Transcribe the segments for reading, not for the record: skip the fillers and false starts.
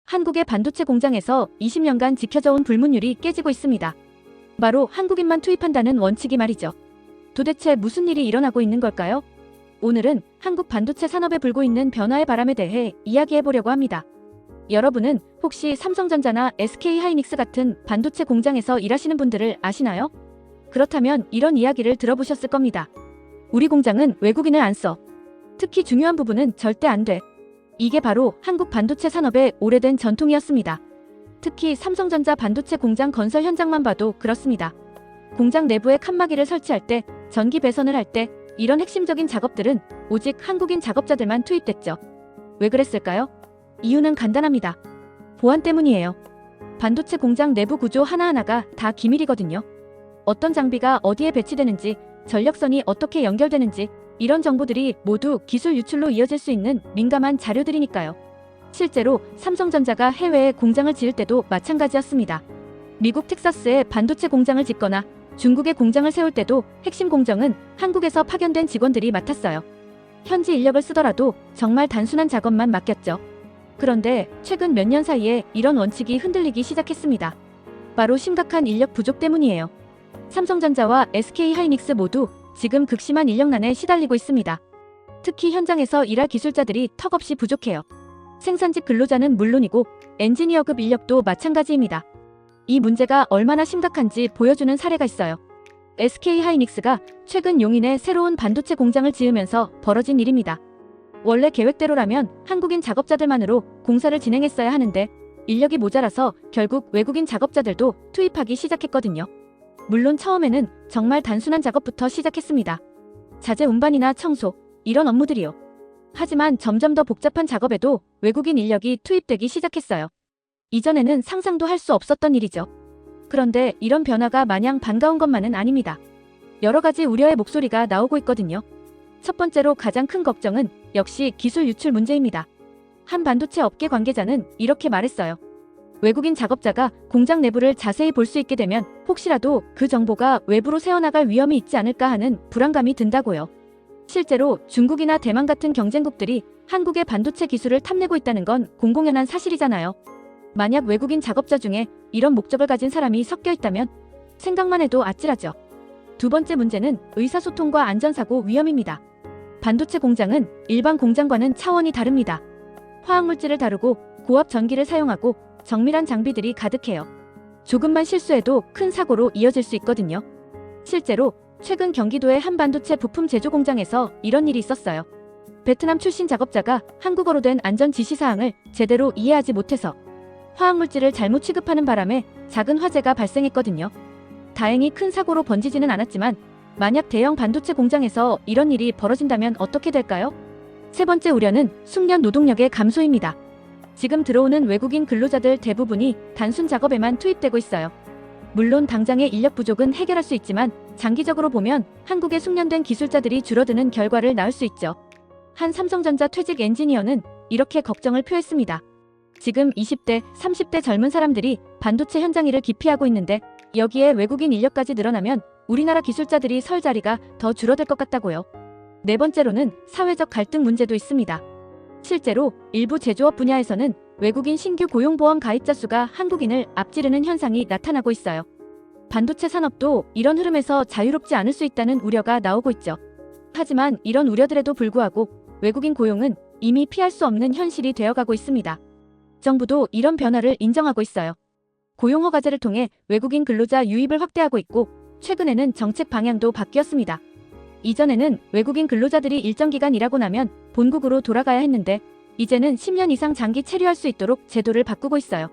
한국의 반도체 공장에서 20년간 지켜져 온 불문율이 깨지고 있습니다. 바로 한국인만 투입한다는 원칙이 말이죠. 도대체 무슨 일이 일어나고 있는 걸까요? 오늘은 한국 반도체 산업에 불고 있는 변화의 바람에 대해 이야기해보려고 합니다. 여러분은 혹시 삼성전자나 SK하이닉스 같은 반도체 공장에서 일하시는 분들을 아시나요? 그렇다면 이런 이야기를 들어보셨을 겁니다. 우리 공장은 외국인을 안 써. 특히 중요한 부분은 절대 안 돼. 이게 바로 한국 반도체 산업의 오래된 전통이었습니다. 특히 삼성전자 반도체 공장 건설 현장만 봐도 그렇습니다. 공장 내부에 칸막이를 설치할 때, 전기 배선을 할 때 이런 핵심적인 작업들은 오직 한국인 작업자들만 투입됐죠. 왜 그랬을까요? 이유는 간단합니다. 보안 때문이에요. 반도체 공장 내부 구조 하나하나가 다 기밀이거든요. 어떤 장비가 어디에 배치되는지, 전력선이 어떻게 연결되는지 이런 정보들이 모두 기술 유출로 이어질 수 있는 민감한 자료들이니까요. 실제로 삼성전자가 해외에 공장을 지을 때도 마찬가지였습니다. 미국 텍사스에 반도체 공장을 짓거나 중국에 공장을 세울 때도 핵심 공정은 한국에서 파견된 직원들이 맡았어요. 현지 인력을 쓰더라도 정말 단순한 작업만 맡겼죠. 그런데 최근 몇 년 사이에 이런 원칙이 흔들리기 시작했습니다. 바로 심각한 인력 부족 때문이에요. 삼성전자와 SK하이닉스 모두 지금 극심한 인력난에 시달리고 있습니다. 특히 현장에서 일할 기술자들이 턱없이 부족해요. 생산직 근로자는 물론이고 엔지니어급 인력도 마찬가지입니다. 이 문제가 얼마나 심각한지 보여주는 사례가 있어요. SK하이닉스가 최근 용인에 새로운 반도체 공장을 지으면서 벌어진 일입니다. 원래 계획대로라면 한국인 작업자들만으로 공사를 진행했어야 하는데 인력이 모자라서 결국 외국인 작업자들도 투입하기 시작했거든요. 물론 처음에는 정말 단순한 작업부터 시작했습니다. 자재 운반이나 청소, 이런 업무들이요. 하지만 점점 더 복잡한 작업에도 외국인 인력이 투입되기 시작했어요. 이전에는 상상도 할 수 없었던 일이죠. 그런데 이런 변화가 마냥 반가운 것만은 아닙니다. 여러 가지 우려의 목소리가 나오고 있거든요. 첫 번째로 가장 큰 걱정은 역시 기술 유출 문제입니다. 한 반도체 업계 관계자는 이렇게 말했어요. 외국인 작업자가 공장 내부를 자세히 볼 수 있게 되면 혹시라도 그 정보가 외부로 새어나갈 위험이 있지 않을까 하는 불안감이 든다고요. 실제로 중국이나 대만 같은 경쟁국들이 한국의 반도체 기술을 탐내고 있다는 건 공공연한 사실이잖아요. 만약 외국인 작업자 중에 이런 목적을 가진 사람이 섞여 있다면 생각만 해도 아찔하죠. 두 번째 문제는 의사소통과 안전사고 위험입니다. 반도체 공장은 일반 공장과는 차원이 다릅니다. 화학물질을 다루고 고압 전기를 사용하고 정밀한 장비들이 가득해요. 조금만 실수해도 큰 사고로 이어질 수 있거든요. 실제로 최근 경기도의 한 반도체 부품 제조 공장에서 이런 일이 있었어요. 베트남 출신 작업자가 한국어로 된 안전 지시사항을 제대로 이해하지 못해서 화학물질을 잘못 취급하는 바람에 작은 화재가 발생했거든요. 다행히 큰 사고로 번지지는 않았지만 만약 대형 반도체 공장에서 이런 일이 벌어진다면 어떻게 될까요? 세 번째 우려는 숙련 노동력의 감소입니다. 지금 들어오는 외국인 근로자들 대부분이 단순 작업에만 투입되고 있어요. 물론 당장의 인력 부족은 해결할 수 있지만 장기적으로 보면 한국의 숙련된 기술자들이 줄어드는 결과를 낳을 수 있죠. 한 삼성전자 퇴직 엔지니어는 이렇게 걱정을 표했습니다. 지금 20대, 30대 젊은 사람들이 반도체 현장 일을 기피하고 있는데 여기에 외국인 인력까지 늘어나면 우리나라 기술자들이 설 자리가 더 줄어들 것 같다고요. 네 번째로는 사회적 갈등 문제도 있습니다. 실제로 일부 제조업 분야에서는 외국인 신규 고용보험 가입자 수가 한국인을 앞지르는 현상이 나타나고 있어요. 반도체 산업도 이런 흐름에서 자유롭지 않을 수 있다는 우려가 나오고 있죠. 하지만 이런 우려들에도 불구하고 외국인 고용은 이미 피할 수 없는 현실이 되어가고 있습니다. 정부도 이런 변화를 인정하고 있어요. 고용허가제를 통해 외국인 근로자 유입을 확대하고 있고 최근에는 정책 방향도 바뀌었습니다. 이전에는 외국인 근로자들이 일정 기간 일하고 나면 본국으로 돌아가야 했는데 이제는 10년 이상 장기 체류할 수 있도록 제도를 바꾸고 있어요.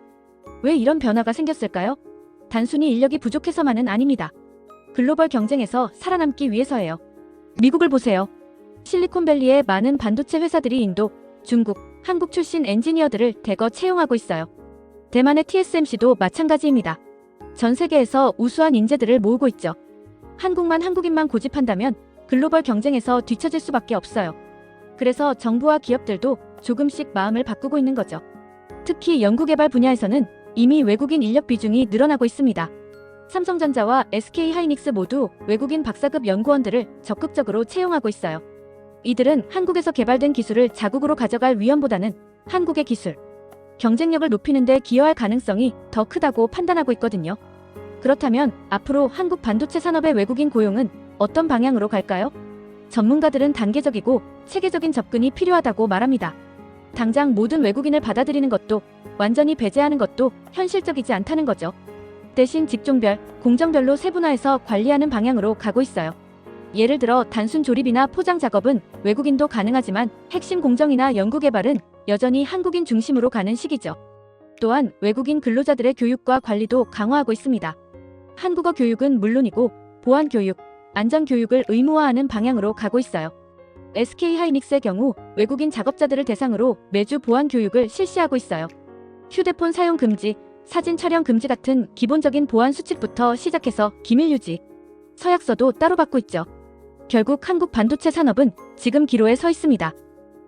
왜 이런 변화가 생겼을까요? 단순히 인력이 부족해서만은 아닙니다. 글로벌 경쟁에서 살아남기 위해서예요. 미국을 보세요. 실리콘밸리의 많은 반도체 회사들이 인도, 중국, 한국 출신 엔지니어들을 대거 채용하고 있어요. 대만의 TSMC도 마찬가지입니다. 전 세계에서 우수한 인재들을 모으고 있죠. 한국인만 고집한다면 글로벌 경쟁에서 뒤처질 수밖에 없어요. 그래서 정부와 기업들도 조금씩 마음을 바꾸고 있는 거죠. 특히 연구개발 분야에서는 이미 외국인 인력 비중이 늘어나고 있습니다. 삼성전자와 SK하이닉스 모두 외국인 박사급 연구원들을 적극적으로 채용하고 있어요. 이들은 한국에서 개발된 기술을 자국으로 가져갈 위험보다는 한국의 기술, 경쟁력을 높이는 데 기여할 가능성이 더 크다고 판단하고 있거든요. 그렇다면 앞으로 한국 반도체 산업의 외국인 고용은 어떤 방향으로 갈까요? 전문가들은 단계적이고 체계적인 접근이 필요하다고 말합니다. 당장 모든 외국인을 받아들이는 것도 완전히 배제하는 것도 현실적이지 않다는 거죠. 대신 직종별, 공정별로 세분화해서 관리하는 방향으로 가고 있어요. 예를 들어 단순 조립이나 포장 작업은 외국인도 가능하지만 핵심 공정이나 연구개발은 여전히 한국인 중심으로 가는 시기죠. 또한 외국인 근로자들의 교육과 관리도 강화하고 있습니다. 한국어 교육은 물론이고 보안 교육, 안전 교육을 의무화하는 방향으로 가고 있어요. SK하이닉스의 경우 외국인 작업자들을 대상으로 매주 보안 교육을 실시하고 있어요. 휴대폰 사용 금지, 사진 촬영 금지 같은 기본적인 보안 수칙부터 시작해서 기밀 유지, 서약서도 따로 받고 있죠. 결국 한국 반도체 산업은 지금 기로에 서 있습니다.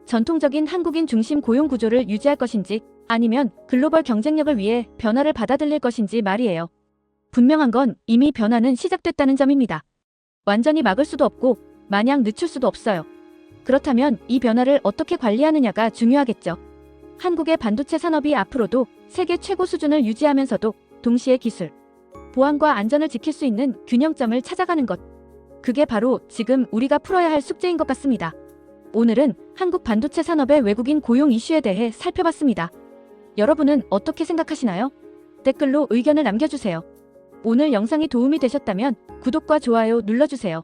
전통적인 한국인 중심 고용 구조를 유지할 것인지 아니면 글로벌 경쟁력을 위해 변화를 받아들일 것인지 말이에요. 분명한 건 이미 변화는 시작됐다는 점입니다. 완전히 막을 수도 없고 마냥 늦출 수도 없어요. 그렇다면 이 변화를 어떻게 관리하느냐가 중요하겠죠. 한국의 반도체 산업이 앞으로도 세계 최고 수준을 유지하면서도 동시에 기술, 보안과 안전을 지킬 수 있는 균형점을 찾아가는 것. 그게 바로 지금 우리가 풀어야 할 숙제인 것 같습니다. 오늘은 한국 반도체 산업의 외국인 고용 이슈에 대해 살펴봤습니다. 여러분은 어떻게 생각하시나요? 댓글로 의견을 남겨주세요. 오늘 영상이 도움이 되셨다면 구독과 좋아요 눌러주세요.